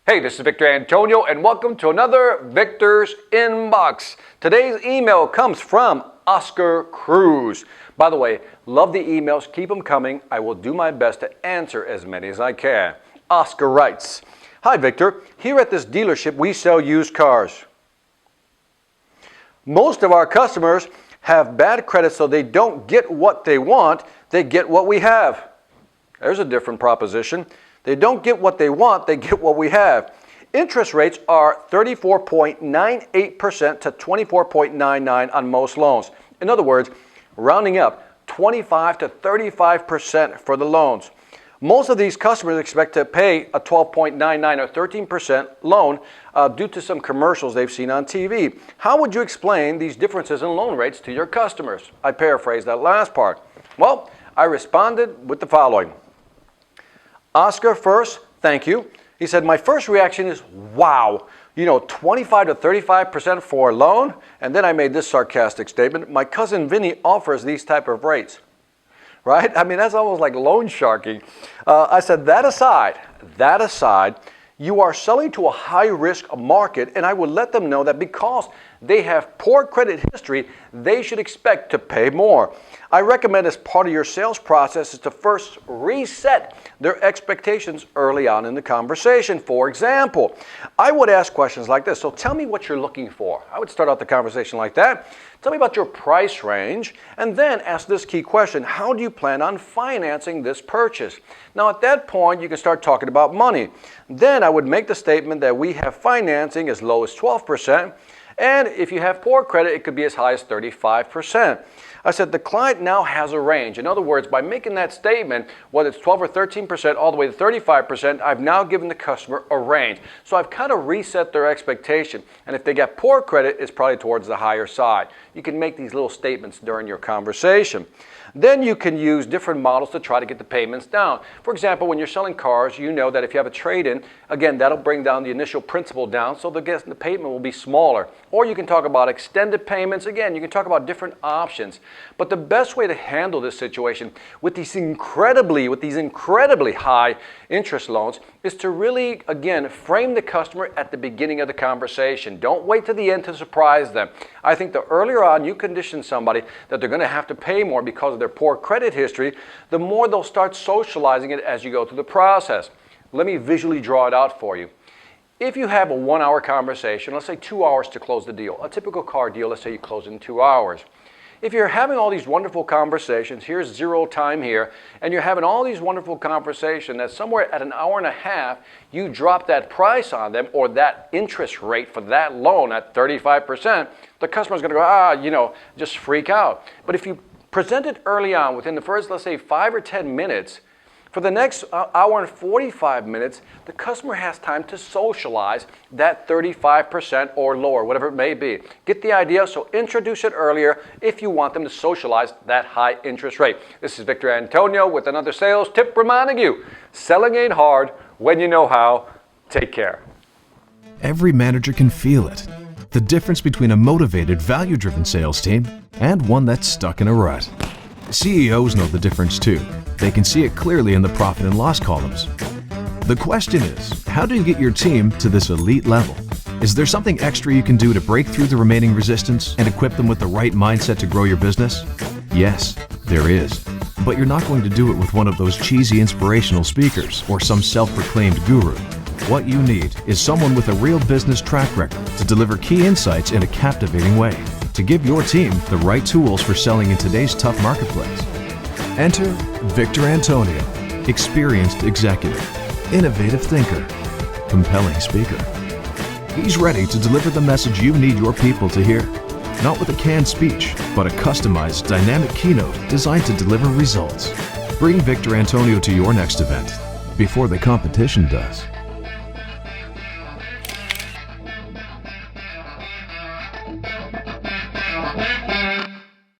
Hey, this is Victor Antonio, and welcome to another Victor's Inbox. Today's email comes from Oscar Cruz. By the way, love the emails. Keep them coming. I will do my best to answer as many as I can. Oscar writes, "Hi, Victor. Here at this dealership, we sell used cars. Most of our customers have bad credit, so they don't get what they want. They get what we have." There's a different proposition. They don't get what they want, they get what we have. Interest rates are 34.98% to 24.99% on most loans. In other words, rounding up, 25 to 35% for the loans. Most of these customers expect to pay a 12.99 or 13% loan due to some commercials they've seen on TV. How would you explain these differences in loan rates to your customers? I paraphrased that last part. Well, I responded with the following. Oscar, first, thank you. He said, my first reaction is, wow, 25 to 35% for a loan? And then I made this sarcastic statement, my cousin Vinny offers these type of rates. Right? I mean, that's almost like loan sharking. I said, that aside, you are selling to a high-risk market, and I would let them know that because they have poor credit history, they should expect to pay more. I recommend as part of your sales process is to first reset their expectations early on in the conversation. For example, I would ask questions like this. So tell me what you're looking for. I would start out the conversation like that. Tell me about your price range, and then ask this key question. How do you plan on financing this purchase? Now at that point, you can start talking about money. Then I would make the statement that we have financing as low as 12%, and if you have poor credit, it could be as high as 35%. I said the client now has a range. In other words, by making that statement, whether it's 12 or 13%, all the way to 35%, I've now given the customer a range. So I've kind of reset their expectation. And if they get poor credit, it's probably towards the higher side. You can make these little statements during your conversation. Then you can use different models to try to get the payments down. For example, when you're selling cars, you know that if you have a trade-in, again, that'll bring down the initial principal down, so the payment will be smaller. Or you can talk about extended payments. Again, you can talk about different options. But the best way to handle this situation with these incredibly high interest loans is to really, again, frame the customer at the beginning of the conversation. Don't wait to the end to surprise them. I think the earlier on you condition somebody that they're going to have to pay more because of their poor credit history, the more they'll start socializing it as you go through the process. Let me visually draw it out for you. If you have a 1-hour conversation, let's say 2 hours to close the deal, a typical car deal, let's say you close in 2 hours. If you're having all these wonderful conversations, here's 0 time here, and you're having all these wonderful conversations that somewhere at 1.5 hours, you drop that price on them or that interest rate for that loan at 35%, the customer's going to go, just freak out. But if you present it early on within the first, let's say 5 or 10 minutes, for the next hour and 45 minutes, the customer has time to socialize that 35% or lower, whatever it may be. Get the idea, so introduce it earlier if you want them to socialize that high interest rate. This is Victor Antonio with another sales tip reminding you, selling ain't hard when you know how. Take care. Every manager can feel it. The difference between a motivated, value-driven sales team and one that's stuck in a rut. CEOs know the difference too. They can see it clearly in the profit and loss columns. The question is, how do you get your team to this elite level? Is there something extra you can do to break through the remaining resistance and equip them with the right mindset to grow your business? Yes, there is. But you're not going to do it with one of those cheesy inspirational speakers or some self-proclaimed guru. What you need is someone with a real business track record to deliver key insights in a captivating way, to give your team the right tools for selling in today's tough marketplace. Enter Victor Antonio, experienced executive, innovative thinker, compelling speaker. He's ready to deliver the message you need your people to hear, not with a canned speech, but a customized, dynamic keynote designed to deliver results. Bring Victor Antonio to your next event before the competition does.